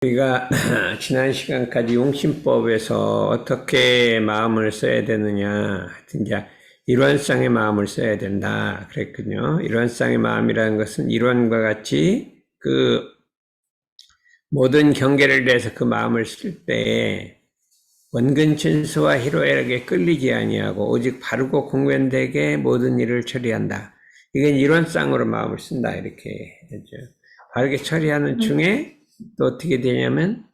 우리가 지난 시간까지 용신법에서 어떻게 마음을 써야 되느냐, 하여튼 이제 일원상의 마음을 써야 된다 그랬거든요. 일원상의 마음이라는 것은 일원과 같이 그 모든 경계를 내서 그 마음을 쓸 때 원근 진수와 희로애락에 끌리지 아니하고 오직 바르고 공변되게 모든 일을 처리한다. 이건 일원상으로 마음을 쓴다 이렇게 했죠. 바르게 처리하는 중에 또 어떻게 되냐면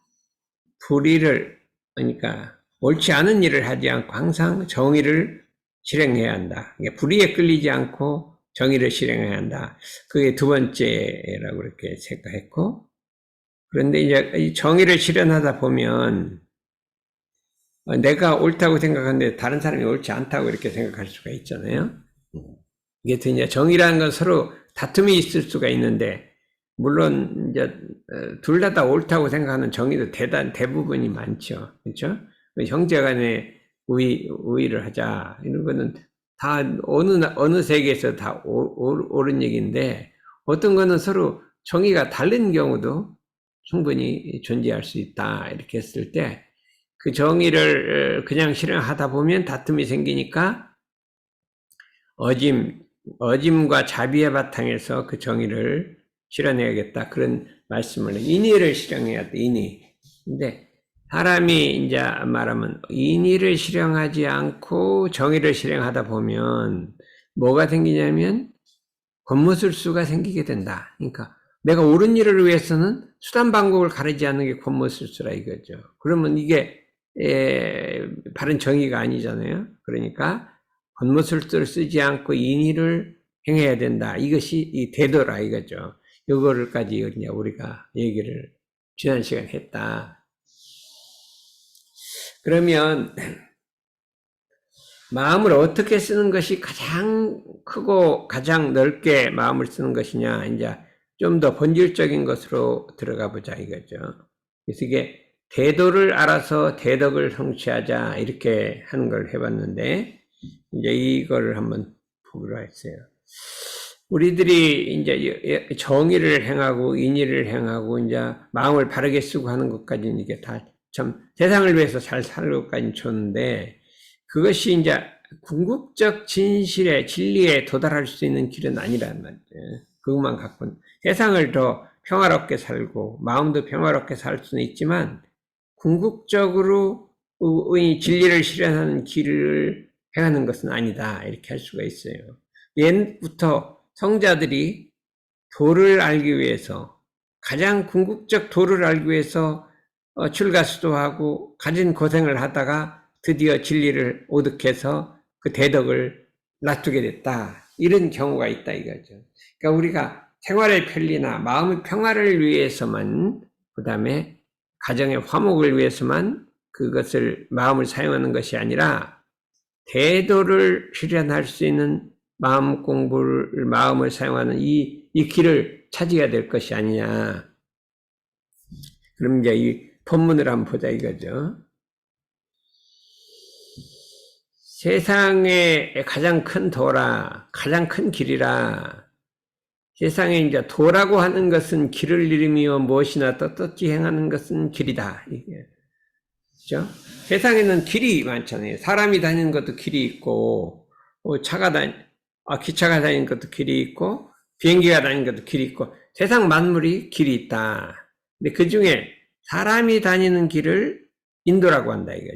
불의를, 그러니까 옳지 않은 일을 하지 않고 항상 정의를 실행해야 한다. 그러니까 불의에 끌리지 않고 정의를 실행해야 한다. 그게 두 번째라고 이렇게 생각했고, 그런데 이제 정의를 실현하다 보면 내가 옳다고 생각하는데 다른 사람이 옳지 않다고 이렇게 생각할 수가 있잖아요. 이게 이제 정의라는 건 서로 다툼이 있을 수가 있는데, 물론 이제 둘 다 옳다고 생각하는 정의도 대부분이 많죠. 그렇죠? 형제간에 우위를 하자 이런 거는 다 어느 세계에서 다 옳은 얘기인데, 어떤 거는 서로 정의가 다른 경우도 충분히 존재할 수 있다 이렇게 했을 때, 그 정의를 그냥 실행하다 보면 다툼이 생기니까 어짐과 자비의 바탕에서 그 정의를 실현해야겠다. 그런 말씀을, 인의를 실현해야 돼, 인의. 근데 사람이 이제 말하면 인의를 실현하지 않고 정의를 실행하다 보면 뭐가 생기냐면 권모술수가 생기게 된다. 그러니까 내가 옳은 일을 위해서는 수단 방법을 가리지 않는 게 권모술수라 이거죠. 그러면 이게 바른 정의가 아니잖아요. 그러니까 권모술수를 쓰지 않고 인의를 행해야 된다. 이것이 이 대도라 이거죠. 이거를까지 우리가 얘기를 지난 시간에 했다. 그러면 마음을 어떻게 쓰는 것이 가장 크고 가장 넓게 마음을 쓰는 것이냐, 이제 좀 더 본질적인 것으로 들어가 보자 이거죠. 그래서 이게 대도를 알아서 대덕을 성취하자 이렇게 하는 걸 해봤는데, 이제 이거를 한번 보기로 했어요. 우리들이 이제 정의를 행하고 인의를 행하고 이제 마음을 바르게 쓰고 하는 것까지는 이게 다 참 세상을 위해서 잘 사는 것까지는 좋은데, 그것이 이제 궁극적 진리에 도달할 수 있는 길은 아니란 말이에요. 그것만 갖고는 세상을 더 평화롭게 살고 마음도 평화롭게 살 수는 있지만, 궁극적으로 진리를 실현하는 길을 행하는 것은 아니다 이렇게 할 수가 있어요. 옛부터 성자들이 도를 알기 위해서, 가장 궁극적 도를 알기 위해서 출가수도하고 가진 고생을 하다가 드디어 진리를 오득해서 그 대덕을 놔두게 됐다. 이런 경우가 있다 이거죠. 그러니까 우리가 생활의 편리나 마음의 평화를 위해서만, 그 다음에 가정의 화목을 위해서만 그것을 마음을 사용하는 것이 아니라 대도를 실현할 수 있는 마음을 사용하는 이 길을 찾아야 될 것이 아니냐. 그럼 이제 이 본문을 한번 보자 이거죠. 세상의 가장 큰 도라, 가장 큰 길이라. 세상에 이제 도라고 하는 것은 길을 이름이요 무엇이나 떳떳이 행하는 것은 길이다. 이게. 그죠? 세상에는 길이 많잖아요. 사람이 다니는 것도 길이 있고, 기차가 다니는 것도 길이 있고, 비행기가 다니는 것도 길이 있고, 세상 만물이 길이 있다. 근데 그 중에 사람이 다니는 길을 인도라고 한다. 이거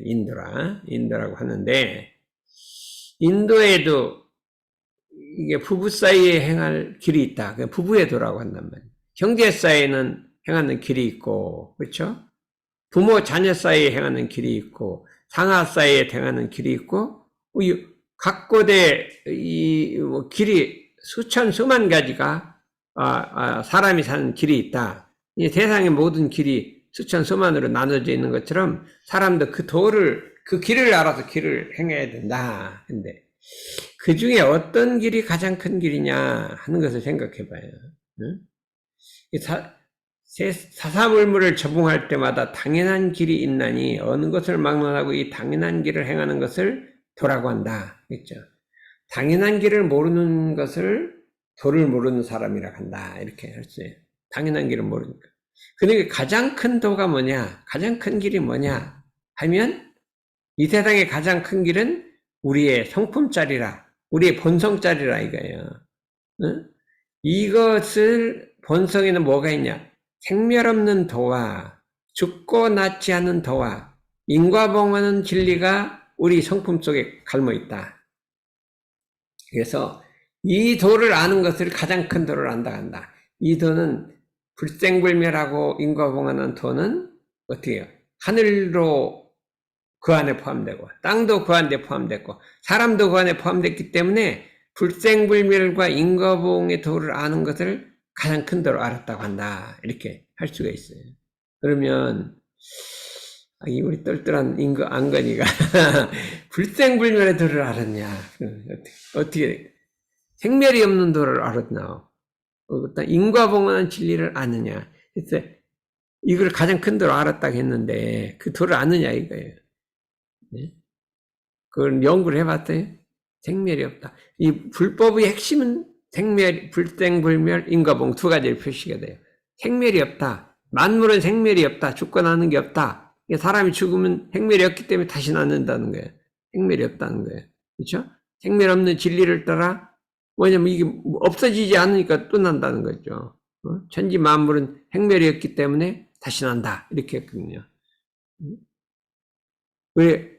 인도라고 하는데, 인도에도 이게 부부 사이에 행할 길이 있다. 부부의 도라고 한단 말이에요. 형제 사이에는 행하는 길이 있고, 그렇죠? 부모 자녀 사이에 행하는 길이 있고, 상하 사이에 행하는 길이 있고, 각 곳에 길이 수만 가지가 사람이 사는 길이 있다. 이 세상의 모든 길이 수만으로 나눠져 있는 것처럼 사람도 그 길을 알아서 길을 행해야 된다. 근데 그 중에 어떤 길이 가장 큰 길이냐 하는 것을 생각해 봐요. 응? 사사물물을 적응할 때마다 당연한 길이 있나니 어느 것을 막론하고 이 당연한 길을 행하는 것을 도라고 한다. 그렇죠? 당연한 길을 모르는 것을 도를 모르는 사람이라 한다. 이렇게 할 수 있어요. 당연한 길을 모르니까. 그러니까 가장 큰 도가 뭐냐? 가장 큰 길이 뭐냐? 하면 이 세상의 가장 큰 길은 우리의 성품짜리라, 우리의 본성짜리라 이거예요. 응? 이것을 본성에는 뭐가 있냐? 생멸 없는 도와 죽고 낫지 않는 도와 인과봉하는 진리가 우리 성품 속에 갈모 있다. 그래서 이 도를 아는 것을 가장 큰 도를 안다 한다. 이 도는 불생불멸하고 인과봉하는 도는 어떻게 해요? 하늘로 그 안에 포함되고 땅도 그 안에 포함됐고 사람도 그 안에 포함됐기 때문에 불생불멸과 인과봉의 도를 아는 것을 가장 큰 도로 알았다고 한다. 이렇게 할 수가 있어요. 그러면 이 우리 똘똘한 안건이가 불생불멸의 도를 알았냐? 어떻게 생멸이 없는 도를 알았나? 인과봉하는 진리를 아느냐? 그래서 이걸 가장 큰 도로 알았다고 했는데 그 도를 아느냐 이거예요. 네? 그걸 연구를 해봤어요. 생멸이 없다. 이 불법의 핵심은 생멸, 불생불멸, 인과봉 두 가지를 표시가 돼요. 생멸이 없다. 만물은 생멸이 없다. 죽고 나는 게 없다. 사람이 죽으면 생멸이 없기 때문에 다시 낳는다는 거예요. 생멸이 없다는 거예요. 그렇죠? 생멸 없는 진리를 따라 뭐냐면 이게 없어지지 않으니까 또 난다는 거죠. 천지 만물은 생멸이 없기 때문에 다시 난다. 이렇게 했거든요. 왜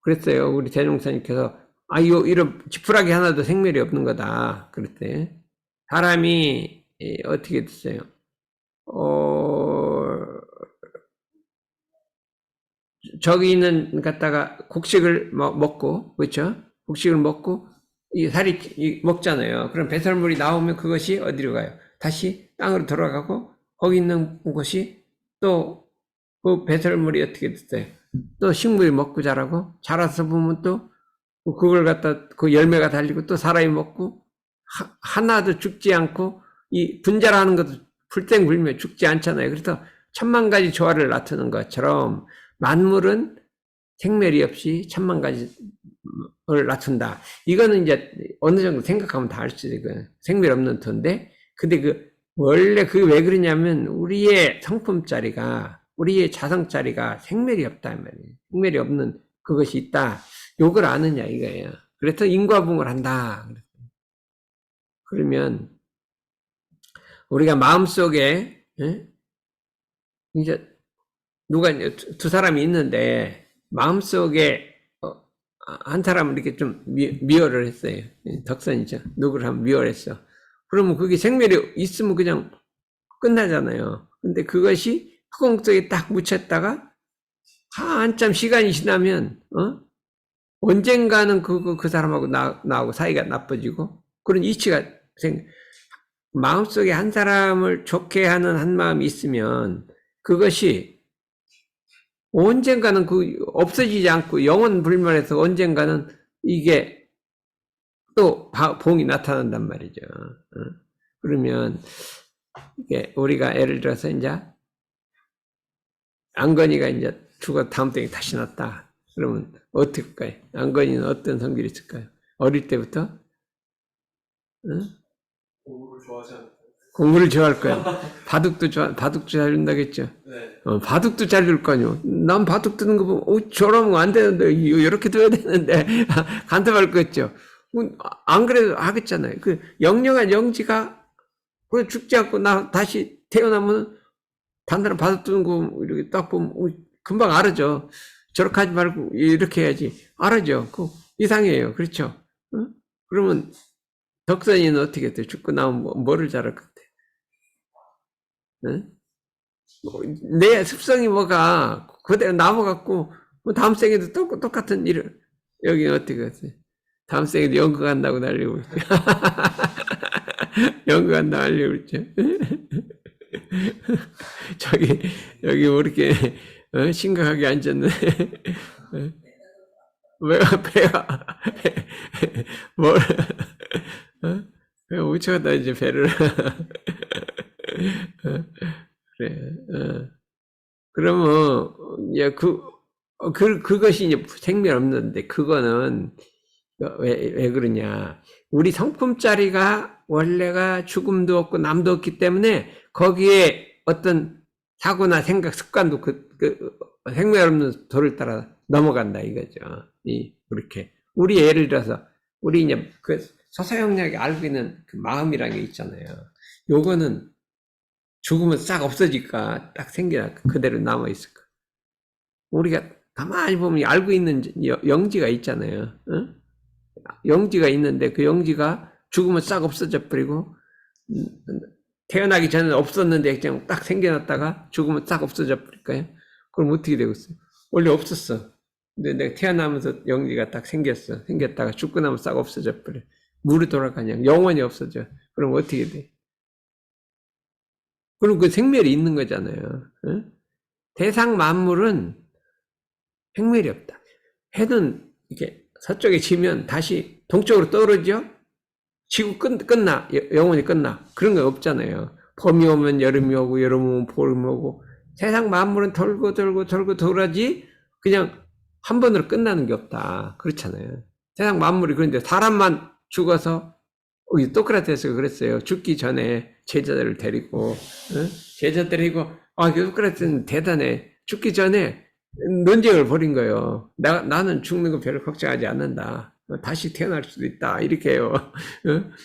그랬어요. 우리 대종사님께서 이런 지푸라기 하나도 생멸이 없는 거다. 그랬대. 사람이 어떻게 됐어요? 저기 있는 갖다가 곡식을 먹고 그렇죠? 곡식을 먹고 이 살이 먹잖아요. 그럼 배설물이 나오면 그것이 어디로 가요? 다시 땅으로 돌아가고 거기 있는 곳이 또 그 배설물이 어떻게 됐어요? 또 식물이 먹고 자라고 자라서 보면 또 그걸 갖다 그 열매가 달리고 또 사람이 먹고 하나도 죽지 않고 이 분자라는 것도 불생불멸 죽지 않잖아요. 그래서 천만 가지 조화를 나타내는 것처럼 만물은 생멸이 없이 천만 가지를 낮춘다. 이거는 이제 어느 정도 생각하면 다 알 수 있어요. 생멸 없는 토인데, 근데 원래 왜 그러냐면, 우리의 성품짜리가, 우리의 자성짜리가 생멸이 없다, 말이에요. 생멸이 없는 그것이 있다. 요걸 아느냐, 이거예요. 그래서 인과봉을 한다. 그러면, 우리가 마음속에, 이제, 두 사람이 있는데, 마음속에, 한 사람을 이렇게 좀 미워를 했어요. 덕선이죠. 누구를 한번 미워를 했어. 그러면 그게 생멸이 있으면 그냥 끝나잖아요. 근데 그것이 흑공 속에 딱 묻혔다가, 한참 시간이 지나면, 언젠가는 그 사람하고 나하고 사이가 나빠지고, 그런 이치가 마음속에 한 사람을 좋게 하는 한 마음이 있으면, 그것이 언젠가는 없어지지 않고 영원 불멸해서 언젠가는 이게 또 봉이 나타난단 말이죠. 그러면 이게 우리가 예를 들어서 이제 안건이가 이제 죽어 다음 생에 다시 났다. 그러면 어떻게 할까요? 안건이는 어떤 성질이 있을까요? 어릴 때부터 공부를 좋아하지 않을까요? 공부를 좋아할 거야. 바둑도 잘 준다겠죠. 네. 바둑도 잘 줄 거 아니요. 난 바둑 두는 거 보면, 저러면 안 되는데, 이렇게 둬야 되는데, 간섭할 거 있죠. 안 그래도 하겠잖아요. 영영한 영지가, 죽지 않고 다시 태어나면, 단단한 바둑 두는 거, 이렇게 딱 보면, 금방 알아죠. 저렇게 하지 말고, 이렇게 해야지. 알아죠. 이상해요. 그렇죠. 그러면, 덕선이는 어떻게 돼? 죽고 나면 뭐를 잘할 것 같아? 내 습성이 뭐가 그대로 남아갖고 다음 생에도 똑같은 일을 여기는 어떻게 하세요? 다음 생에도 연극 한다고 날리고 있죠. 연극 한다고 날리고 있죠. 여기 뭐 이렇게 심각하게 앉았네. 배가 배 우쳐다 이제 배를 그래. 그러면 이제 그것이 이제 생멸 없는데 그거는 왜 그러냐? 우리 성품짜리가 원래가 죽음도 없고 남도 없기 때문에 거기에 어떤 사고나 생각, 습관도 생명 없는 도를 따라 넘어간다 이거죠. 그렇게. 우리 예를 들어서, 우리 이제 그 서서영약이 알고 있는 그 마음이라는 게 있잖아요. 요거는 죽으면 싹 없어질까? 딱 생겨나, 그대로 남아있을까? 우리가 가만히 보면 알고 있는 영지가 있잖아요. 어? 영지가 있는데 그 영지가 죽으면 싹 없어져 버리고, 태어나기 전에 없었는데 그냥 딱 생겨났다가 죽으면 싹 없어져 버릴까요? 그럼 어떻게 되겠어요? 원래 없었어. 근데 내가 태어나면서 영지가 딱 생겼어. 생겼다가 죽고 나면 싹 없어져 버려. 물이 돌아가냐? 영원히 없어져. 그럼 어떻게 돼? 그럼 그 생멸이 있는 거잖아요. 어? 대상 만물은 생멸이 없다. 해는 이렇게 서쪽에 지면 다시 동쪽으로 떨어져? 지구 끝나? 영원히 끝나? 그런 거 없잖아요. 봄이 오면 여름이 오고, 여름이 오면 봄이 오고, 세상 만물은 돌고 돌아지, 그냥 한 번으로 끝나는 게 없다. 그렇잖아요. 세상 만물이 그런데 사람만 죽어서, 소크라테스가 그랬어요. 죽기 전에 제자들을 데리고, 제자 데리고, 소크라테스는 대단해. 죽기 전에 논쟁을 벌인 거예요. 나는 죽는 거 별로 걱정하지 않는다. 다시 태어날 수도 있다. 이렇게 해요.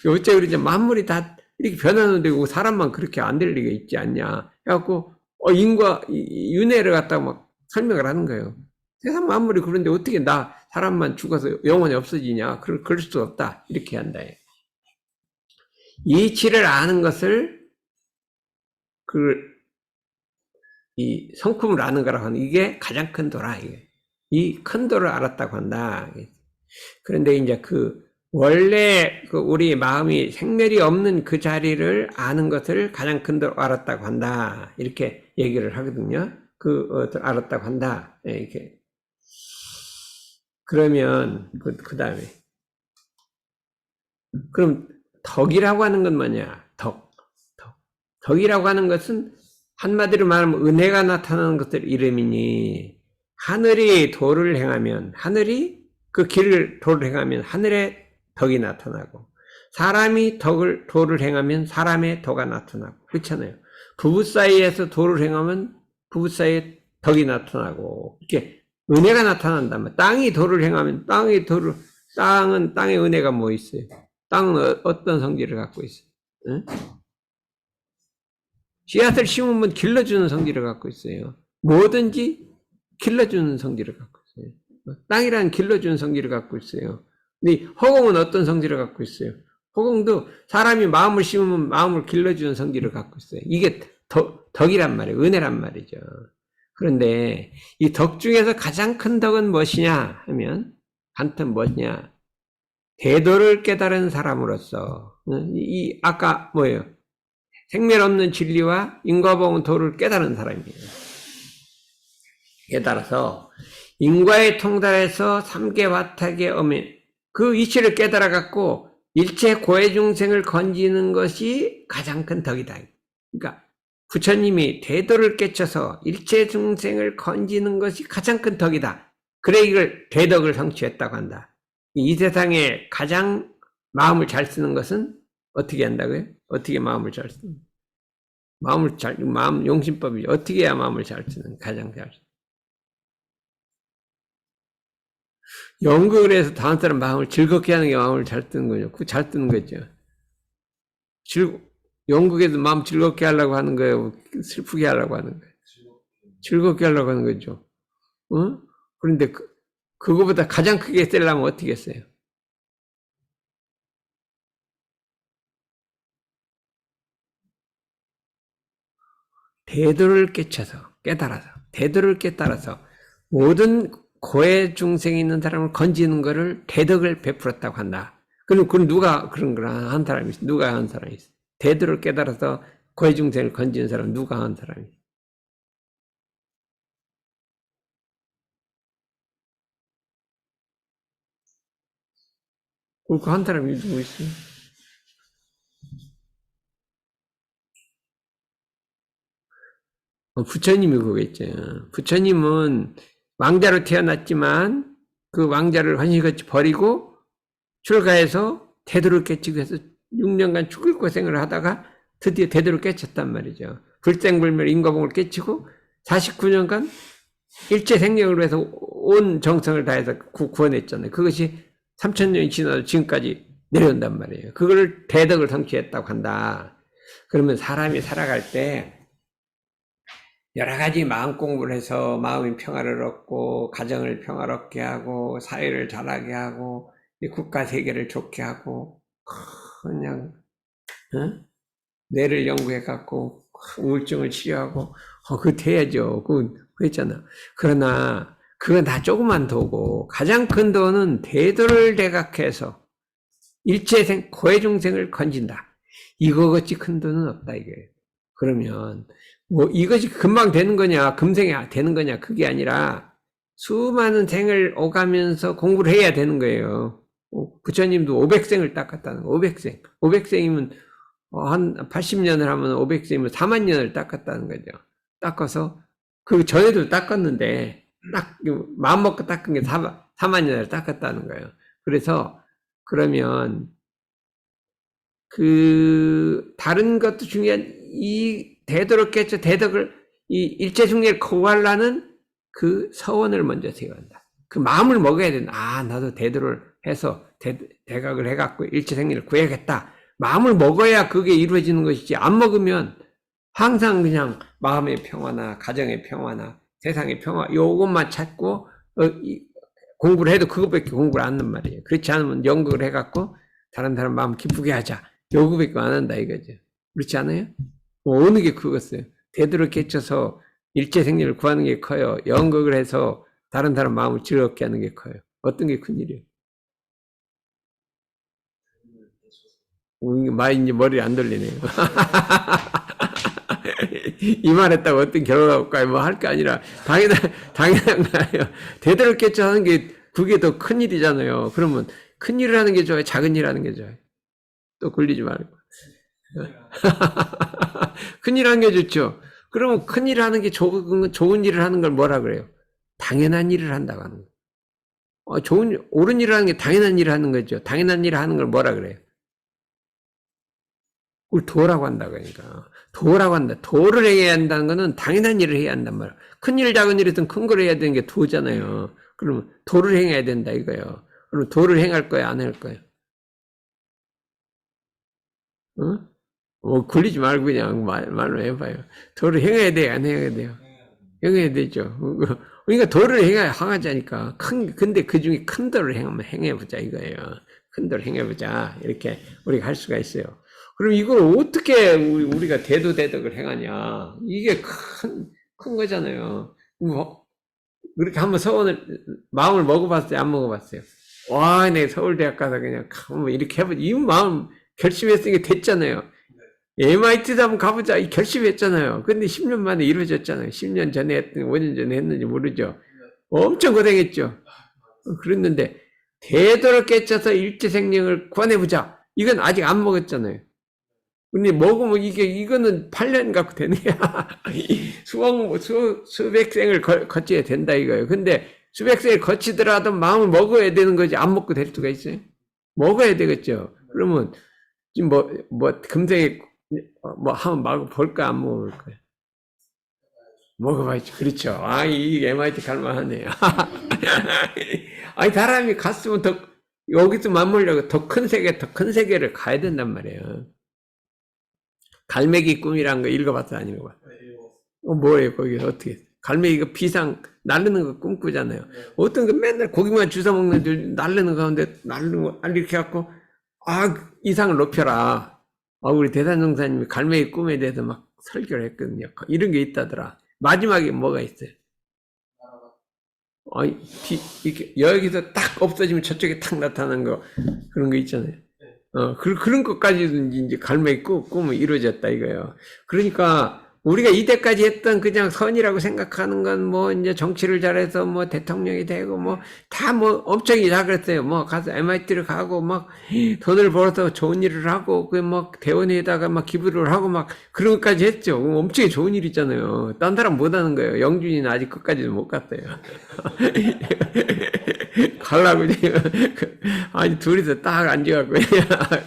어째 우리 이제 만물이 다 이렇게 변하는데 사람만 그렇게 안 될 리가 있지 않냐. 해갖고, 윤회를 갖다가 막 설명을 하는 거예요. 세상 만물이 그런데 어떻게 사람만 죽어서 영원히 없어지냐. 그럴 수 없다. 이렇게 한다. 이치를 아는 것을, 이 성품을 아는 거라고 하는, 이게 가장 큰 도라. 이 큰 도를 알았다고 한다. 그런데 이제 원래 우리 마음이 생멸이 없는 그 자리를 아는 것을 가장 큰 도로 알았다고 한다. 이렇게 얘기를 하거든요. 알았다고 한다. 이렇게. 그러면, 그 다음에. 그럼, 덕이라고 하는 건 뭐냐? 덕이라고 하는 것은 한마디로 말하면 은혜가 나타나는 것들 이름이니, 하늘이 도를 행하면, 하늘이 그 도를 행하면 하늘의 덕이 나타나고, 사람이 도를 행하면 사람의 덕가 나타나고, 그렇잖아요. 부부 사이에서 도를 행하면 부부 사이에 덕이 나타나고, 이렇게 은혜가 나타난다면, 땅이 도를 행하면 땅은 땅의 은혜가 뭐 있어요? 땅은 어떤 성질을 갖고 있어요? 응? 씨앗을 심으면 길러주는 성질을 갖고 있어요. 뭐든지 길러주는 성질을 갖고 있어요. 땅이란 길러주는 성질을 갖고 있어요. 근데 허공은 어떤 성질을 갖고 있어요? 허공도 사람이 마음을 심으면 마음을 길러주는 성질을 갖고 있어요. 이게 덕이란 말이에요. 은혜란 말이죠. 그런데 이 덕 중에서 가장 큰 덕은 무엇이냐 하면, 한튼 무엇이냐? 대도를 깨달은 사람으로서, 아까 뭐예요? 생멸 없는 진리와 인과보응 도를 깨달은 사람이에요. 깨달아서 인과에 통달해서 삼계화탁에 그 이치를 깨달아 갖고 일체 고해 중생을 건지는 것이 가장 큰 덕이다. 그러니까 부처님이 대도를 깨쳐서 일체 중생을 건지는 것이 가장 큰 덕이다. 그래 이걸 대덕을 성취했다고 한다. 이 세상에 가장 마음을 잘 쓰는 것은 어떻게 한다고요? 어떻게 마음을 잘 쓰는? 마음 용신법이 어떻게 해야 마음을 잘 쓰는? 가장 잘 쓰는. 연극을 해서 다른 사람 마음을 즐겁게 하는 게 마음을 잘 쓰는 거죠. 그 잘 쓰는 거죠. 연극에서 마음 즐겁게 하려고 하는 거예요. 슬프게 하려고 하는 거예요. 즐겁게 하려고 하는 거죠. 그런데 그거보다 가장 크게 쓰려면 어떻게 했어요? 대도를 깨달아서 대도를 깨달아서 모든 고해 중생이 있는 사람을 건지는 거를 대덕을 베풀었다고 한다. 그럼 누가 그런 걸 한 사람이 있어? 누가 한 사람이 있어? 대도를 깨달아서 고해 중생을 건지는 사람 누가 한 사람이 있어? 그 한 사람이 누구 있어요? 부처님이 그거 있죠. 부처님은 왕자로 태어났지만 그 왕자를 환시같이 버리고 출가해서 대도를 깨치기 위해서 6년간 죽을 고생을 하다가 드디어 대도를 깨쳤단 말이죠. 불생불멸 인과봉을 깨치고 49년간 일체 생명을 위해서 온 정성을 다해서 구원했잖아요. 그것이 3000년이 지나도 지금까지 내려온단 말이에요. 그걸 대덕을 성취했다고 한다. 그러면 사람이 살아갈 때 여러 가지 마음 공부를 해서 마음의 평화를 얻고 가정을 평화롭게 하고 사회를 잘하게 하고 국가 세계를 좋게 하고 그냥 뇌를 연구해 갖고 우울증을 치료하고 그거 돼야죠. 그거 했잖아. 그러나 그건 다 조그만 도고 가장 큰 도는 대도를 대각해서 일체생 고해중생을 건진다. 이거같이 큰 도는 없다 이거예요. 그러면 뭐 이것이 금방 되는 거냐 금생이 되는 거냐 그게 아니라 수많은 생을 오가면서 공부를 해야 되는 거예요. 부처님도 500생을 닦았다는 거. 500생 500생이면 한 80년을 하면 500생이면 4만 년을 닦았다는 거죠. 닦아서 그 전에도 닦았는데 딱 마음 먹고 닦은 게 4만 년을 닦았다는 거예요. 그래서 그러면 그 다른 것도 중요한 이 대도를 깨쳐 대덕을 이 일체중례를 거부하려는 그 서원을 먼저 세워야 한다. 그 마음을 먹어야 된다. 아 나도 대도를 해서 대각을 해갖고 일체생리를 구해야겠다. 마음을 먹어야 그게 이루어지는 것이지 안 먹으면 항상 그냥 마음의 평화나 가정의 평화나 세상의 평화 요것만 찾고 공부를 해도 그것밖에 공부를 안 한단 말이에요. 그렇지 않으면 연극을 해갖고 다른 사람 마음 기쁘게 하자. 요거밖에 안 한다 이거죠. 그렇지 않아요? 뭐 어느 게 그거였어요. 대도를 깨쳐서 일체생리를 구하는 게 커요. 연극을 해서 다른 사람 마음을 즐겁게 하는 게 커요. 어떤 게 큰일이에요? 이제 머리 안 돌리네요. 이 말 했다고 어떤 결혼을 할까요? 뭐 할 게 아니라 당연한 거예요. 대도를 깨쳐 하는 게 그게 더 큰일이잖아요. 그러면 큰일을 하는 게 좋아요? 작은 일 하는 게 좋아요? 또 굴리지 말고. 큰일 하는 게 좋죠. 그러면 큰일 하는 게 좋은 일을 하는 걸 뭐라 그래요? 당연한 일을 한다고 하는 거예요. 옳은 일을 하는 게 당연한 일을 하는 거죠. 당연한 일을 하는 걸 뭐라 그래요? 그걸 도라고 한다고 하니까. 도라고 한다. 도를 해야 한다는 거는 당연한 일을 해야 한단 말이야. 큰 일, 작은 일이든 큰 걸 해야 되는 게 도잖아요. 그러면 도를 행해야 된다 이거예요. 그럼 도를 행할 거야, 안 할 거야? 굴리지 말고 그냥 말로 해봐요. 도를 행해야 돼요, 안 행해야 돼요? 행해야 되죠. 그러니까 도를 행하자니까. 근데 그 중에 큰 도를 행해보자 이거예요. 큰 도를 행해보자. 이렇게 우리가 할 수가 있어요. 그럼 이걸 어떻게 우리가 대도대덕을 행하냐. 이게 큰 거잖아요. 뭐, 그렇게 한번 마음을 먹어봤어요? 안 먹어봤어요? 와, 내 서울대학 가서 그냥 한번 이렇게 해보자. 이 마음 결심했으니까 됐잖아요. MIT도 한번 가보자. 이 결심했잖아요. 근데 10년 만에 이루어졌잖아요. 10년 전에 했든 5년 전에 했는지 모르죠. 엄청 고생했죠. 그랬는데 대도를 깨쳐서 일체생명을 구원해보자. 이건 아직 안 먹었잖아요. 근데 먹으면 이거는 8년 갖고 되네야. 수백 생을 거쳐야 된다 이거예요. 근데 수백 생을 거치더라도 마음을 먹어야 되는 거지. 안 먹고 될 수가 있어요? 먹어야 되겠죠. 그러면 지금 금생에 한번 막 볼까 안 먹어볼까요? 먹어봐야지. 그렇죠. 이 MIT 갈만하네요. 아니 사람이 갔으면 여기서 맞물려고 더 큰 세계를 가야 된단 말이에요. 갈매기 꿈이란 거 읽어봤어, 안 읽어봤어? 뭐예요, 거기 어떻게? 갈매기가 비상 날르는 거 꿈꾸잖아요. 어떤 거 맨날 고기만 주워 먹는 줄 날르는 가운데 날르는 거 이렇게 갖고 이상을 높여라. 우리 대산정사님이 갈매기 꿈에 대해서 막 설교를 했거든요. 이런 게 있다더라. 마지막에 뭐가 있어요? 이렇게 여기서 딱 없어지면 저쪽에 탁 나타나는 거 그런 거 있잖아요. 그런 것까지도 이제 갈매기 꿈은 이루어졌다 이거예요. 그러니까 우리가 이때까지 했던 그냥 선이라고 생각하는 건 이제 정치를 잘해서 대통령이 되고 다 엄청 다 그랬어요. 가서 MIT를 가고 돈을 벌어서 좋은 일을 하고 대원에다가 기부를 하고 그런 것까지 했죠. 엄청 좋은 일이잖아요. 딴 사람 못 하는 거예요. 영준이는 아직 끝까지도 못 갔어요. 가려고 아니 둘이서 딱 앉아갖고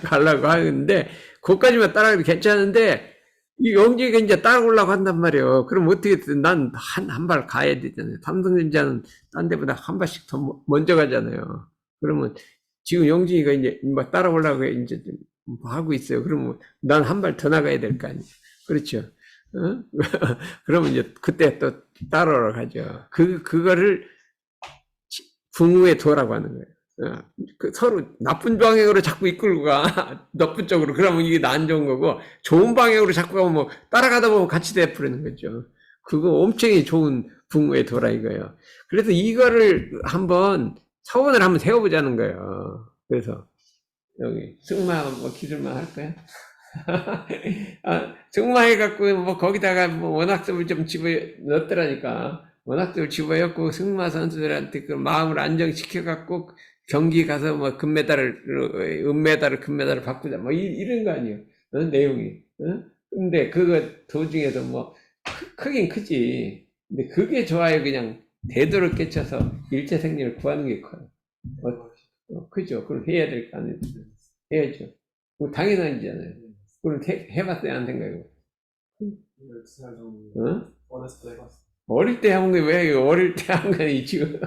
가려고 하는데 그것까지만 따라가도 괜찮은데 이 영지가 이제 따라오려고 한단 말이에요. 그럼 어떻게, 난 한 발 가야 되잖아요. 삼성전자는 딴 데보다 한 발씩 더 먼저 가잖아요. 그러면 지금 영지가 이제 막 따라오려고 이제 뭐 하고 있어요. 그러면 난 한 발 더 나가야 될 거 아니에요. 그렇죠. 어? 그러면 이제 그때 또 따라오러 가죠. 그거를 부모의 도라고 하는 거예요. 서로 나쁜 방향으로 자꾸 이끌고 가. 나쁜 쪽으로. 그러면 이게 안 좋은 거고, 좋은 방향으로 자꾸 가면 뭐, 따라가다 보면 같이 돼버리는 거죠. 그거 엄청 좋은 부모의 도라 이거예요. 그래서 이거를 한번, 서원을 한번 세워보자는 거예요. 그래서, 여기, 승마 뭐 기술만 할 거야? 승마해갖고, 뭐, 거기다가 뭐, 원학습을 좀 집어 넣었더라니까. 워낙들 집어였고 승마 선수들한테 그 마음을 안정시켜갖고 경기 가서 뭐 은메달을 금메달을 바꾸자 뭐 이런 거 아니에요. 내용이. 근데 그거 도중에도 뭐 크긴 크지. 근데 그게 좋아요. 그냥 대도를 깨쳐서 일체 생명을 구하는 게 커요. 그죠? 그럼 해야 될 거 아니에요. 해야죠. 뭐 당연한 일이잖아요. 그럼 해봤어야 안 생각해요. 어렸을 때 해봤어. 어릴 때 한 게 왜 어릴 때 한 거니 지금.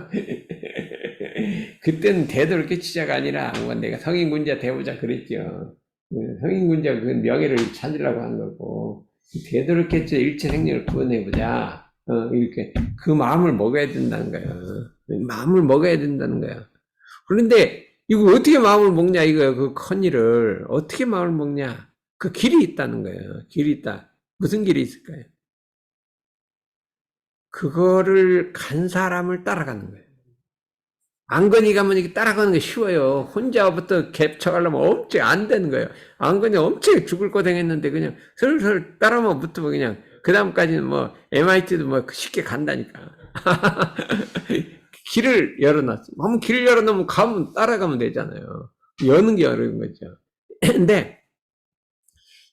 그때는 대도를 깨치자가 아니라 내가 성인군자 되보자 그랬죠. 성인군자 그 명예를 찾으려고 한 거고, 대도를 깨쳐 일체 생명을 구원해보자. 이렇게 그 마음을 먹어야 된다는 거예요. 마음을 먹어야 된다는 거예요. 그런데 이거 어떻게 마음을 먹냐 이거예요. 그 큰 일을 어떻게 마음을 먹냐. 그 길이 있다는 거예요. 길이 있다. 무슨 길이 있을까요? 그거를 간 사람을 따라가는 거예요. 안건이 가면 이게 따라가는 게 쉬워요. 혼자부터 갭쳐가려면 엄청 안 되는 거예요. 안건이 엄청 죽을 고생했는데 그냥 슬슬 따라만 붙으면 그냥 그 다음까지는 뭐 MIT도 뭐 쉽게 간다니까. 길을 열어놨어. 한번 길을 열어놓으면 가면 따라가면 되잖아요. 여는 게 어려운 거죠. 근데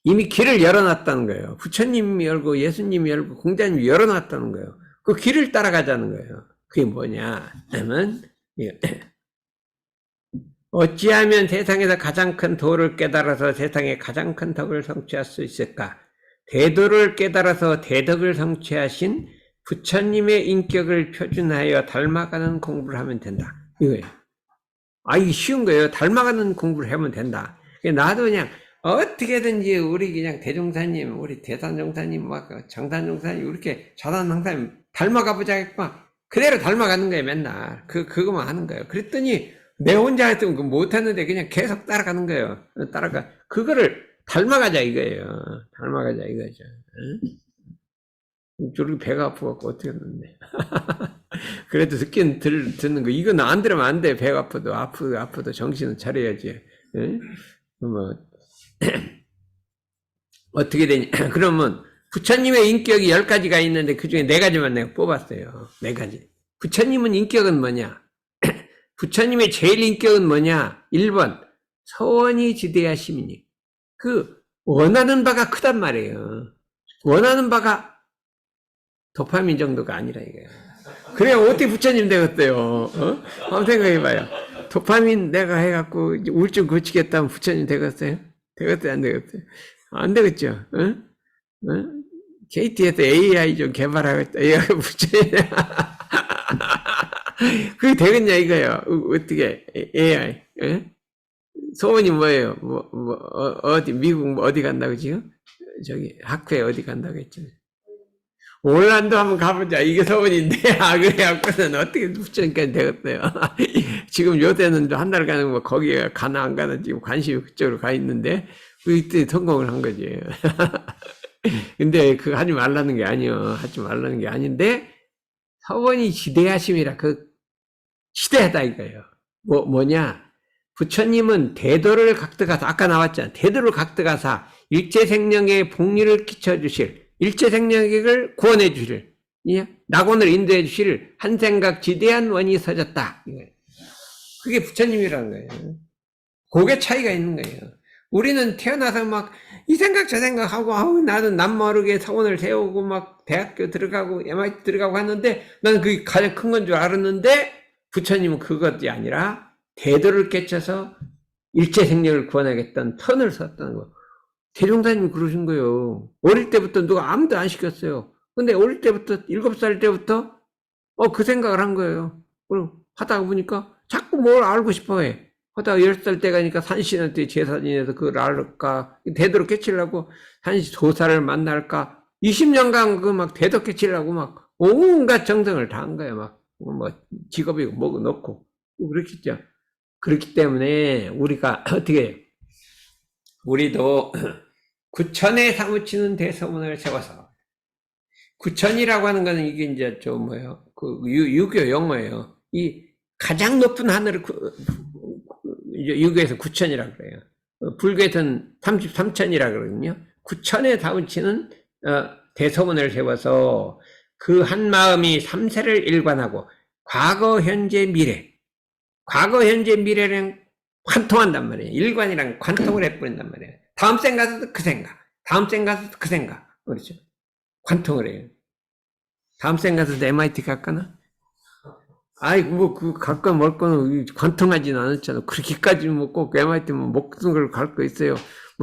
이미 길을 열어놨다는 거예요. 부처님이 열고 예수님이 열고 공자님이 열어놨다는 거예요. 그 길을 따라가자는 거예요. 그게 뭐냐 하면 어찌하면 세상에서 가장 큰 도를 깨달아서 세상에 가장 큰 덕을 성취할 수 있을까? 대도를 깨달아서 대덕을 성취하신 부처님의 인격을 표준하여 닮아가는 공부를 하면 된다. 이거예요. 이게 쉬운 거예요. 닮아가는 공부를 하면 된다. 나도 그냥 어떻게든지 우리 그냥 대종사님, 우리 대산종사님, 정산종사님, 이렇게 좌단종사님 닮아가보자 막 그대로 닮아가는 거예요. 맨날 그거만 하는 거예요. 그랬더니 내 혼자 했으면 못했는데 그냥 계속 따라가는 거예요. 그거를 닮아가자 이거예요. 닮아가자 이거죠. 저렇게 배가 아프갖고 어떻게 했는데. 그래도 듣는 거. 이건 안 들으면 안 돼. 배가 아프도 정신은 차려야지. 뭐 어떻게 되냐. 그러면 부처님의 인격이 10가지가 있는데 그 중에 4가지만 내가 뽑았어요. 4가지. 부처님은 인격은 뭐냐? 부처님의 제일 인격은 뭐냐? 1번 서원이 지대하심이니. 원하는 바가 크단 말이에요. 원하는 바가 도파민 정도가 아니라 이거예요. 그래 어떻게 부처님 되겠어요? 한번 생각해봐요. 도파민 내가 해갖고 우울증 고치겠다면 부처님 되겠어요? 되겠어요? 안 되겠어요? 안 되겠죠? KT에서 AI 좀 개발하겠다. 이거 부처님. 그게 되겠냐 이거예요. 어떻게 AI? 소원이 뭐예요? 어디 미국 어디 간다고 지금? 저기 학회 어디 간다고 했잖아요. 올란도 한번 가보자. 이게 소원인데, 그래갖고는 어떻게 부처님까지 되겠어요. 지금 요새는 한 달간은 뭐 거기에 가나 안 가나 지금 관심이 그쪽으로 가 있는데, 그때 성공을 한 거지. 근데 그거 하지 말라는 게 아니요. 하지 말라는 게 아닌데, 서원이 지대하심이라 지대하다 이거예요. 뭐냐. 부처님은 대도를 각득하사, 아까 나왔잖아. 대도를 각득하사, 일체생명에 복리를 끼쳐주실, 일체생명을 구원해 주실, 낙원을 인도해 주실 한생각 지대한 원이 서졌다. 그게 부처님이라는 거예요. 그게 차이가 있는 거예요. 우리는 태어나서 막 이 생각 저 생각하고 나는 남모르게 사원을 세우고 막 대학교 들어가고 MIT 들어가고 하는데 나는 그게 가장 큰 건 줄 알았는데 부처님은 그것이 아니라 대도를 깨쳐서 일체생명을 구원하겠다는 턴을 썼다는 거. 대종사님이 그러신 거예요. 어릴 때부터 누가 아무도 안 시켰어요. 근데 어릴 때부터 7살 때부터 그 생각을 한 거예요. 그럼 하다가 보니까 자꾸 뭘 알고 싶어 해. 하다가 10살 때 가니까 산신한테 제사 지내서 그걸 알까? 되도록 깨치려고 산신 도사를 만날까? 20년간 그 막 되도록 깨치려고 막 온갖 정성을 다한 거예요. 막 뭐 직업이고 뭐고 넣고 그렇겠죠. 그렇기 때문에 우리가 어떻게 우리도 구천에 사무치는 대서문을 세워서 구천이라고 하는 거는 이게 이제 뭐예요? 그 유교 용어예요. 이 가장 높은 하늘을 이제 유교에서 구천이라고 그래요. 불교에서는 33천이라고 그러거든요. 구천에 사무치는 대서문을 세워서 그 한 마음이 삼세를 일관하고 과거, 현재, 미래. 과거, 현재, 미래랑 관통한단 말이에요. 일관이랑 관통을 해버린단 말이에요. 다음 생 가서도 그 생각, 다음 생 가서도 그 생각. 그렇죠. 관통을 해요. 다음 생 가서도 MIT 갈까나? 갈까 말거는 관통하지는 않았잖아. 그렇게까지 꼭 MIT 목숨 걸 갈 거 있어요.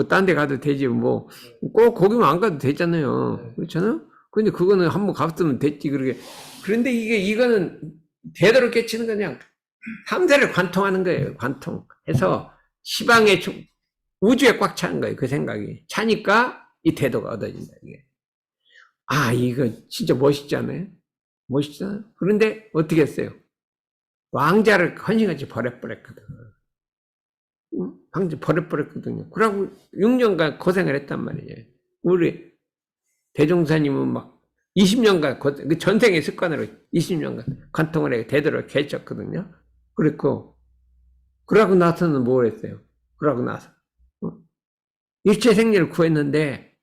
딴 데 가도 되지, 꼭 거기만 안 가도 되잖아요. 그렇잖아? 근데 그거는 한번 갔으면 됐지, 그런데 이거는 되도록 깨치는 그냥 삼세를 관통하는 거예요. 관통해서 시방의 우주에 꽉 찬 거예요. 그 생각이. 차니까 이 태도가 얻어진다, 이게. 이거 진짜 멋있잖아요. 멋있잖아요. 그런데 어떻게 했어요? 왕자를 헌신같이 버려버렸거든. 왕자 버려버렸거든요. 그러고 6년간 고생을 했단 말이에요. 우리 대종사님은 막 20년간 그 전생의 습관으로 20년간 관통을 해 되도록 개쳤거든요. 그러고 나서는 뭘 했어요? 그러고 나서 일체 생리를 구했는데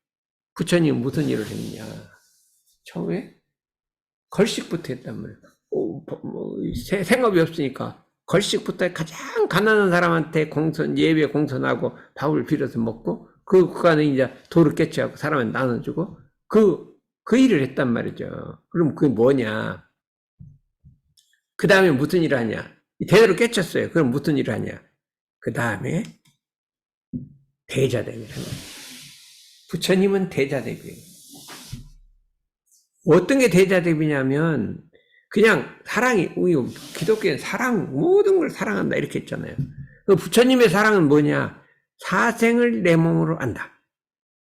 부처님이 무슨 일을 했느냐? 처음에 걸식부터 했단 말이에요. 생업이 없으니까 걸식부터 가장 가난한 사람한테 예배 공선하고 밥을 빌어서 먹고 그 구간에 이제 도를 깨치하고 사람한테 나눠주고 그 일을 했단 말이죠. 그럼 그게 뭐냐? 그 다음에 무슨 일을 하냐? 대대로 깨쳤어요. 그럼 무슨 일을 하냐? 그 다음에 대자대비를 하냐? 부처님은 대자대비예요. 어떤 게 대자대비냐면 그냥 사랑이, 기독교는 사랑, 모든 걸 사랑한다 이렇게 했잖아요. 부처님의 사랑은 뭐냐? 사생을 내 몸으로 안다.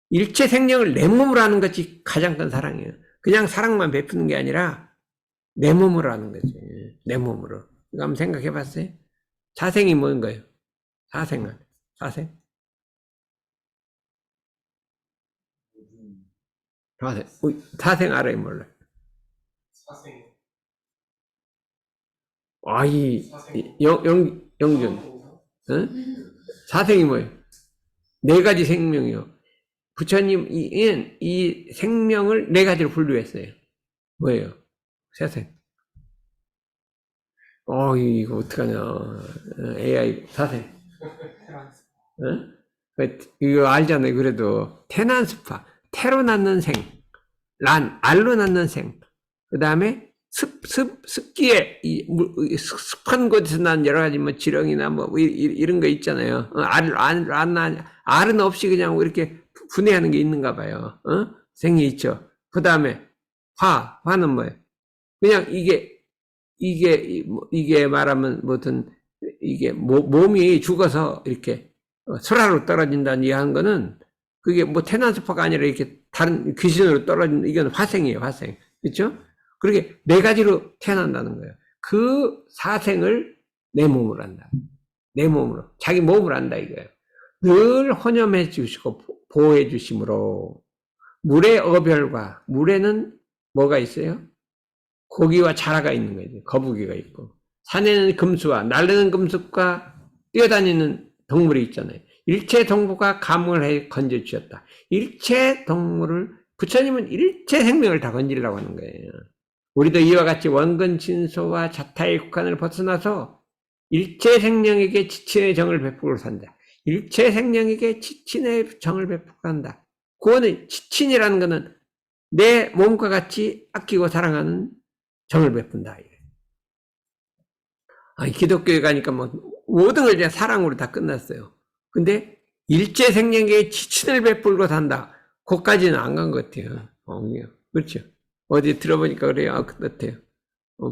일체 생명을 내 몸으로 하는 것이 가장 큰 사랑이에요. 그냥 사랑만 베푸는 게 아니라 내 몸으로 하는 거지. 내 몸으로. 이거 한번 생각해 봤어요? 사생이 뭔 거예요? 사생. 사생 알아요, 몰라? 사생. 영준. 응? 사생이 뭐예요? 4가지 생명이요. 부처님은 이 생명을 4가지로 분류했어요. 뭐예요? 사생. 이거 어떡하냐. AI 사생. 응? 이거 알잖아요. 그래도 태난스파. 태로 낳는 생. 알로 낳는 생. 그 다음에 습기에 습한 곳에서 난 여러 가지 지렁이나 이런 거 있잖아요. 알은 없이 그냥 이렇게 분해하는 게 있는가 봐요. 생이 있죠. 그 다음에 화는 뭐예요? 그냥 이게 말하면 이게 몸이 죽어서 이렇게 설화로 떨어진다는 이야기한 거는 그게 태난스파가 아니라 이렇게 다른 귀신으로 떨어지는 이건 화생이에요, 화생. 그렇죠? 그렇게 4가지로 태어난다는 거예요. 그 사생을 내 몸으로 한다. 내 몸으로. 자기 몸으로 한다 이거예요. 늘 혼염해 주시고 보호해 주심으로 물의 어별과 물에는 뭐가 있어요? 고기와 자라가 있는 거죠. 거북이가 있고. 산에는 금수와 날르는 금수과 뛰어다니는 동물이 있잖아요. 일체 동물과 감을 해 건져주셨다. 일체 동물을 부처님은 일체 생명을 다 건지려고 하는 거예요. 우리도 이와 같이 원근 진소와 자타의 국한을 벗어나서 일체 생명에게 지친의 정을 베풀고 산다. 일체 생명에게 지친의 정을 베풀고 산다. 그거는 지친이라는 거는 내 몸과 같이 아끼고 사랑하는 정을 베푼다. 기독교에 가니까 모든 걸 이제 사랑으로 다 끝났어요. 근데 일제생명계에 지친을 베풀고 산다. 거기까지는 안 간 것 같아요. 그렇죠. 어디 들어보니까 그래요. 그렇대요.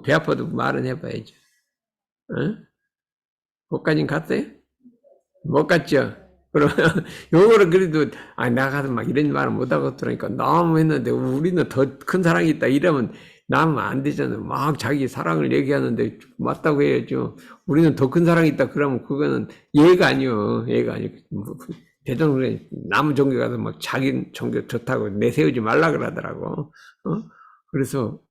배 아파도 말은 해봐야죠. 거기까지는 갔어요? 못 갔죠? 그러면, 요거를 그래도, 나가서 막 이런 말을 못하고 그러니까 너무 했는데, 우리는 더 큰 사랑이 있다. 이러면, 나면 안 되잖아요. 막 자기 사랑을 얘기하는데, 맞다고 해야죠. 우리는 더 큰 사랑이 있다. 그러면 그거는 예가 아니요. 예가 아니요. 대통령이 남은 종교 가서 막 자기 종교 좋다고 내세우지 말라 그러더라고. 그래서,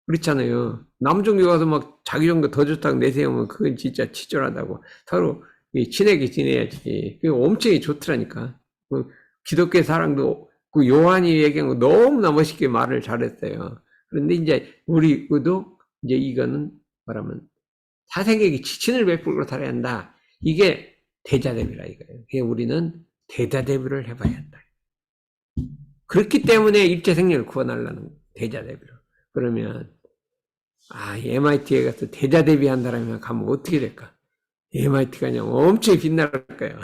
그렇잖아요. 남은 종교 가서 막 자기 종교 더 좋다고 내세우면 그건 진짜 치졸하다고. 서로 친하게 지내야지. 그게 엄청 좋더라니까. 그 기독교 사랑도 그 요한이 얘기한 거 너무나 멋있게 말을 잘했어요. 그런데 이제 우리도 이제 이거는 말하면 사생에게 지친을 베풀고 살아야 한다. 이게 대자대비라 이거예요. 그게 우리는 대자대비를 해봐야 한다. 그렇기 때문에 일체생명을 구원하려는 대자대비로. 그러면 MIT에 가서 대자대비 한 사람이 가면 어떻게 될까? MIT가 그냥 엄청 빛날 거예요.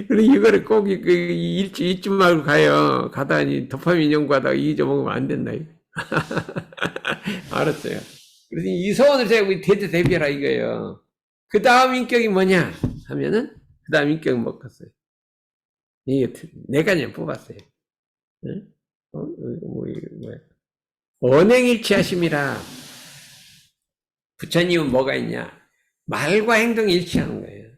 그리고 이거를 꼭 잊지 말고 가요. 가다니 도파민 연구하다가 잊어먹으면 안 된다. 알았어요. 그래서 이 소원을 세우고 대자대비라 이거예요. 그 다음 인격이 뭐냐 하면은 그 다음 인격은 먹었어요. 이게 내가 그냥 뽑았어요. 응? 뭐야? 언행일치하심이라. 부처님은 뭐가 있냐? 말과 행동이 일치하는 거예요.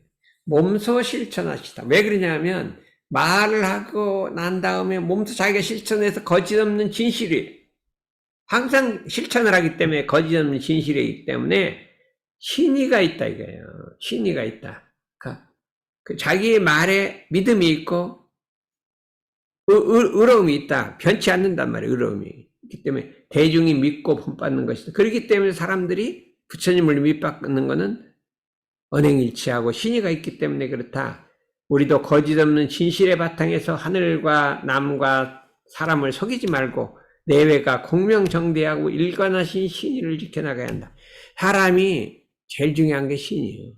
몸소 실천하시다. 왜 그러냐면 말을 하고 난 다음에 몸소 자기가 실천해서 거짓 없는 진실이 항상 실천을 하기 때문에 거짓 없는 진실이기 때문에 신의가 있다 이거예요. 신의가 있다. 그 자기의 말에 믿음이 있고 의로움이 있다. 변치 않는단 말이에요. 의로움이. 그렇기 때문에 대중이 믿고 본받는 것이다. 그렇기 때문에 사람들이 부처님을 밑받는 것은 언행일치하고 신의가 있기 때문에 그렇다. 우리도 거짓 없는 진실의 바탕에서 하늘과 남과 사람을 속이지 말고 내외가 공명정대하고 일관하신 신의를 지켜나가야 한다. 사람이 제일 중요한 게 신이에요.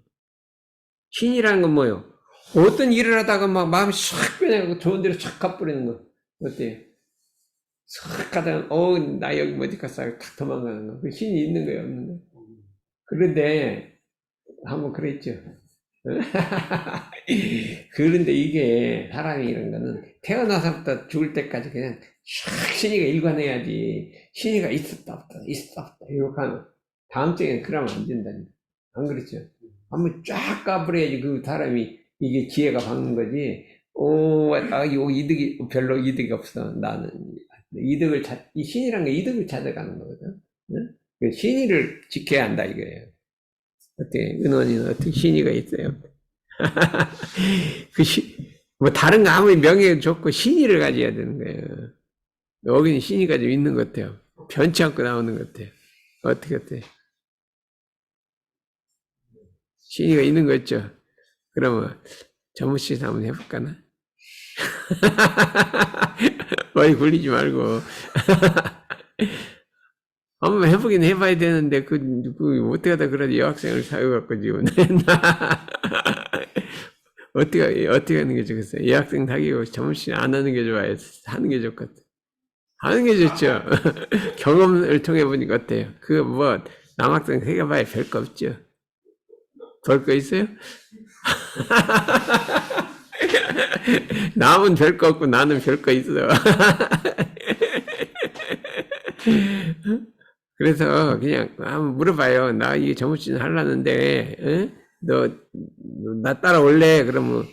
신이라는 건 뭐예요? 어떤 일을 하다가 막 마음이 싹 변해가고 좋은 데로 싹 가버리는 거. 어때요? 싹 가다가, 나 여기 어디 갔어? 탁 도망가는 거. 그 신이 있는 거예요, 없는 거예요? 그런데, 한번 그랬죠. 그런데 이게, 사람이 이런 거는 태어나서부터 죽을 때까지 그냥 싹 신이가 일관해야지. 신이가 있었다, 없다, 있었다, 없다. 이렇게 하면, 다음 주에는 그러면 안 된다니까. 안 그렇죠? 한번 쫙 까버려야지 그 사람이 이게 기회가 받는 거지. 요 이득이, 별로 이득이 없어. 나는. 이 신이란 게 이득을 찾아가는 거거든. 응? 그 신의를 지켜야 한다, 이거예요. 어떻게, 은원이는 어떻게 신의가 있어요? 다른 거 아무리 명예 좋고 신의를 가져야 되는 거예요. 여기는 신의가 좀 있는 것 같아요. 변치 않고 나오는 것 같아요. 어떻게. 신의가 있는 거 있죠? 그러면, 전무씨 한번 해볼까나? 머리 굴리지 말고. 한번 해보긴 해봐야 되는데, 어떻게 하다 그러지, 여학생을 사귀어갖고 지금. 어떻게 하는 게 좋겠어요? 여학생 사귀고 전무씨 안 하는 게 좋아요? 하는 게 좋겠어요? 하는 게 좋죠. 경험을 통해 보니까 어때요? 남학생 사귀어봐야 별 거 없죠? 볼 거 있어요? 남은 별 거 없고 나는 별 거 있어. 그래서 그냥 한번 물어봐요. 나 이 전무씨는 하려는데 나 따라올래? 그러면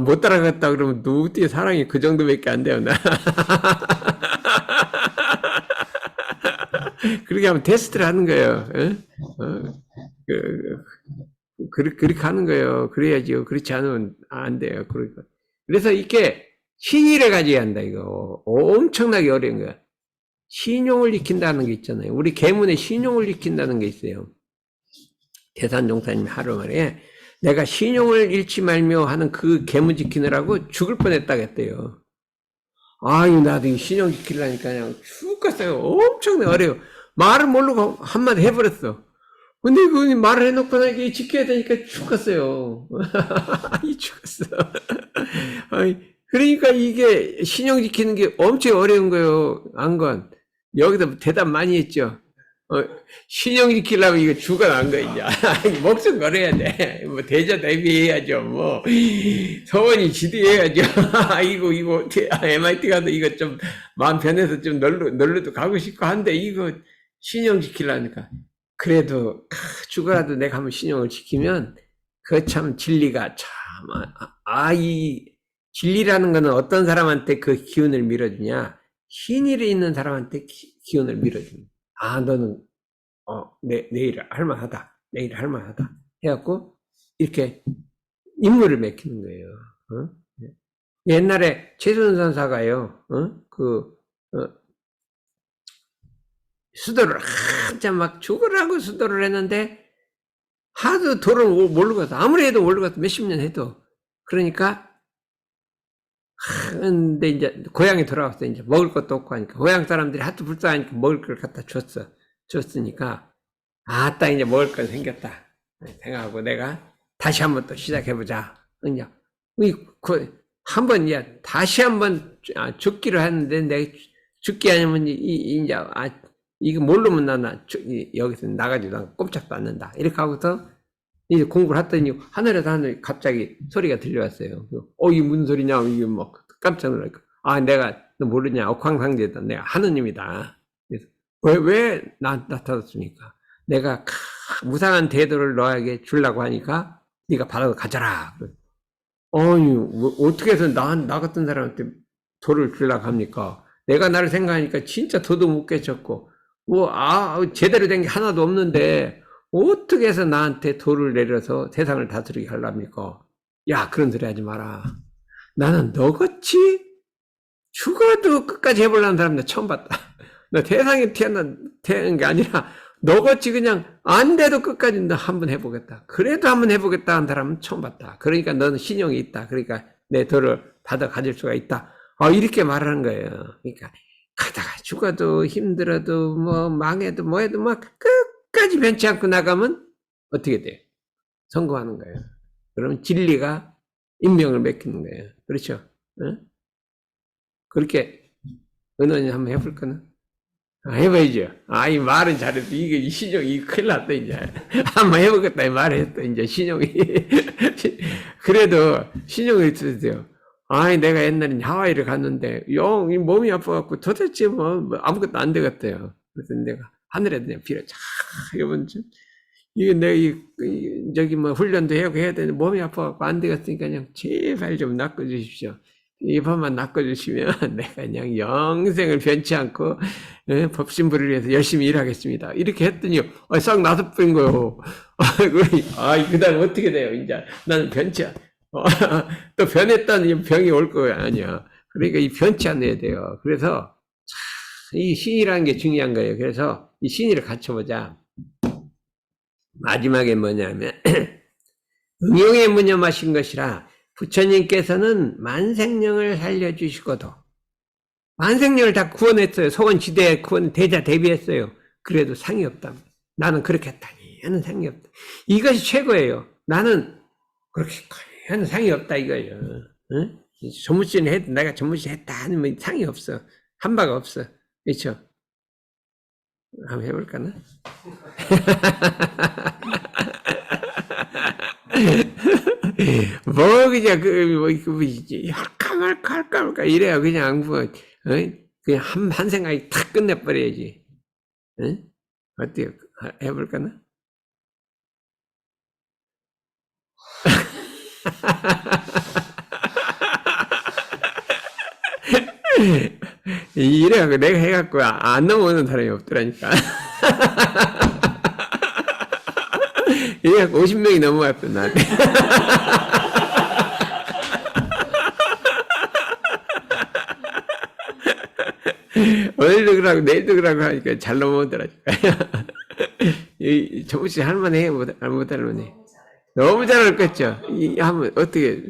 못 따라갔다 그러면 너 어떻게 사랑이 그 정도밖에 안 돼요. 나. 그렇게 하면 테스트를 하는 거예요. 그렇게 하는 거예요. 그래야지요. 그렇지 않으면 안 돼요. 그래서 이렇게 신의를 가져야 한다, 이거. 엄청나게 어려운 거야. 신용을 익힌다는 게 있잖아요. 우리 계문에 신용을 익힌다는 게 있어요. 대산종사님이 하루 말에 내가 신용을 잃지 말며 하는 그 계문 지키느라고 죽을 뻔했다고 했대요. 나도 이 신용 지키려니까 그냥 죽겠어요. 엄청나게 어려워. 말을 모르고 한마디 해버렸어. 근데 그 말을 해놓고 나니까 지켜야 되니까 죽었어요. 이 죽었어. 아이, 그러니까 이게 신용 지키는 게 엄청 어려운 거예요. 안건 여기서 대답 많이 했죠. 신용 지키려면 이거 죽어난 거 이제 목숨 걸어야 돼. 뭐 대자 대비해야죠. 뭐 서원이 지도해야죠. 이거 어떻게 MIT 가도 이거 좀 마음 편해서 좀 놀러도 가고 싶고 한데 이거 신용 지키려니까 그래도 죽어라도 내가 한번 신용을 지키면 그 참 진리가 참 이 진리라는 거는 어떤 사람한테 그 기운을 밀어주냐? 신일이 있는 사람한테 기운을 밀어줍니다. 너는 내일 할만하다. 내일 할만하다. 해갖고 이렇게 인물을 맺히는 거예요. 옛날에 최순 선사가요. 수도를 한참 막 죽으라고 수도를 했는데 하도 도를 모르고 갔어. 아무리 해도 모르고 갔어. 몇십 년 해도. 그러니까 근데 이제 고향에 돌아왔어. 이제 먹을 것도 없고 하니까 고향 사람들이 하도 불쌍하니까 먹을 걸 갖다 줬으니까 딱 이제 먹을 건 생겼다 생각하고 내가 다시 한번 또 시작해보자. 이제 한번 이제 다시 한번 죽기로 했는데 내가 죽기 아니면 이제 이거 모르면 나 여기서 나가지도 꼼짝도 않는다. 이렇게 하고서 이제 공부를 했더니 하늘에서 갑자기 소리가 들려왔어요. 이게 무슨 소리냐? 이게 뭐 깜짝 놀랄까. 내가 너 모르냐? 옥황상제다. 내가 하느님이다. 그래서 왜 나타났습니까? 내가 무상한 대도를 너에게 주려고 하니까 네가 받아서 가져라. 어떻게 해서 나 같은 사람한테 도를 주려고 합니까? 내가 나를 생각하니까 진짜 도도 못 깨쳤고 제대로 된 게 하나도 없는데 어떻게 해서 나한테 도를 내려서 세상을 다스리게 하려합니까? 야, 그런 소리 하지 마라. 나는 너같이 죽어도 끝까지 해보려는 사람 나 처음 봤다. 나 세상에 태어난 게 아니라 너같이 그냥 안 돼도 끝까지 너 한번 해보겠다. 그래도 한번 해보겠다 하는 사람은 처음 봤다. 그러니까 너는 신용이 있다. 그러니까 내 도를 받아 가질 수가 있다. 이렇게 말하는 거예요. 그러니까 가다가 죽어도 힘들어도 뭐 망해도 뭐해도 막 끝까지 변치 않고 나가면 어떻게 돼요? 성공하는 거예요. 그러면 진리가 인명을 맺히는 거예요. 그렇죠? 응? 그렇게 은원이 한번 해볼 거는? 해봐야죠. 이 말은 잘해도 이 신용이 큰일 났다 이제. 한번 해보겠다 이 말을 했다 이제 신용이. 그래도 신용이 있으세요. 내가 옛날에 하와이를 갔는데 몸이 아파갖고 도대체 뭐 아무것도 안 되겠대요. 그래서 내가 하늘에 그냥 빌어 이번 주 이게 내가 저기 뭐 훈련도 해야 되는데 몸이 아파갖고 안 되겠으니까 그냥 제발 좀 낚아주십시오. 이번만 낚아주시면 내가 그냥 영생을 변치 않고 법신부를 위해서 열심히 일하겠습니다. 이렇게 했더니 싹 놔둬버린 거예요. 그 다음 어떻게 돼요? 이제 나는 변치 않. 또 변했다는 병이 올 거야 아니야. 그러니까 이 변치 않아야 돼요. 그래서 이 신이라는 게 중요한 거예요. 그래서 이 신의를 갖춰보자. 마지막에 뭐냐면 응용에 무념하신 것이라 부처님께서는 만생령을 살려주시고도 만생령을 다 구원했어요. 소원지대에 구원 대자 대비했어요. 그래도 상이 없다. 나는 그렇게 했다니 하는 상이 없다. 이것이 최고예요. 나는 그렇게 하는 상이 없다 이거예요. 응? 전무신 해도 내가 전무신 했다 하면 상이 없어. 한 바가 없어. 그렇죠? 한번 해볼까나? 그냥 할까 말까 이래야 그냥 그냥 한 생각이 탁 끝내버려야지. 응? 어때요? 해볼까나? 이래갖고 내가 해갖고 안 넘어오는 사람이 없더라니까. 이래갖고 50명이 넘어왔어 나한테. 오늘도 그러고 내일도 그러고 하니까 잘 넘어오더라니까. 정우씨 할만해 못할만해. 너무 잘 알겠죠. 한번 어떻게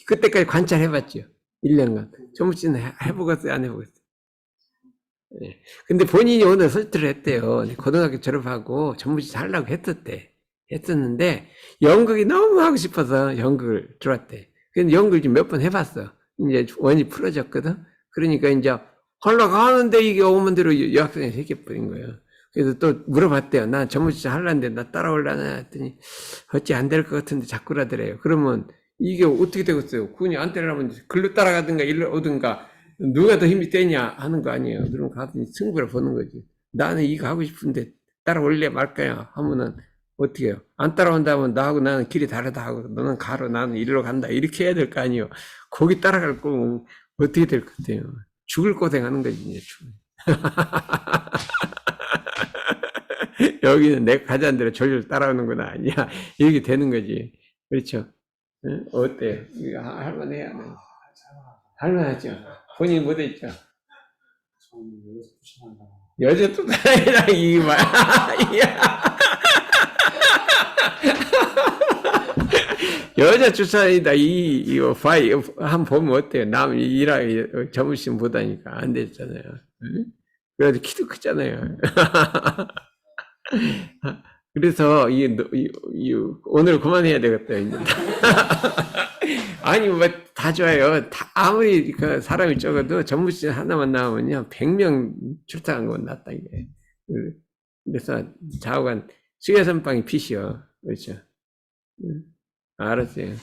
그때까지 관찰해봤죠. 1년간. 정우씨는 해보겠어요 안 해보겠어요? 예. 근데 본인이 오늘 설득을 했대요. 고등학교 졸업하고 전무실 하려고 했었는데, 연극이 너무 하고 싶어서 연극을 들어왔대. 근데 연극을 지금 몇 번 해봤어. 이제 원이 풀어졌거든? 그러니까 이제 하려고 하는데 이게 오면대로 여학생이 생겨버린 거예요. 그래서 또 물어봤대요. 나 전무실 하려는데 나 따라올라나 했더니, 어찌 안 될 것 같은데 자꾸라더래요. 그러면 이게 어떻게 되겠어요? 군이 안 때리려면 글로 따라가든가 일로 오든가 누가 더 힘이 세냐 하는 거 아니에요. 그럼 가서 승부를 보는 거지. 나는 이거 하고 싶은데 따라올래 말까요? 하면은 어떻게 해요? 안 따라온다면 나하고 나는 길이 다르다 하고 너는 가로 나는 이리로 간다 이렇게 해야 될 거 아니에요. 거기 따라갈 거면 어떻게 될 것 같아요? 죽을 고생하는 거지 이제. 여기는 내가 가자는 대로 졸졸 따라오는구나 아니야 이렇게 되는 거지. 그렇죠? 응? 어때요? 이거 할만해야 안 해? 할만하죠. 본인 못했죠. 저는 여기서 푸신한다. 여자 또 다니라 이 말. 여자 추천이다 이거 파이 한 보면 어때요? 남 일하기 점심 보다니까 안 됐잖아요. 응? 그래도 키도 크잖아요. 그래서 오늘 그만해야 되겠다 이제. 아니 뭐 다 좋아요. 다 아무리 그 사람이 적어도 전무실 하나만 나오면요 100명 출장한 건 낫다 이게. 그래서 좌우간 수혜선빵이 피시요. 그렇죠. 알았어요.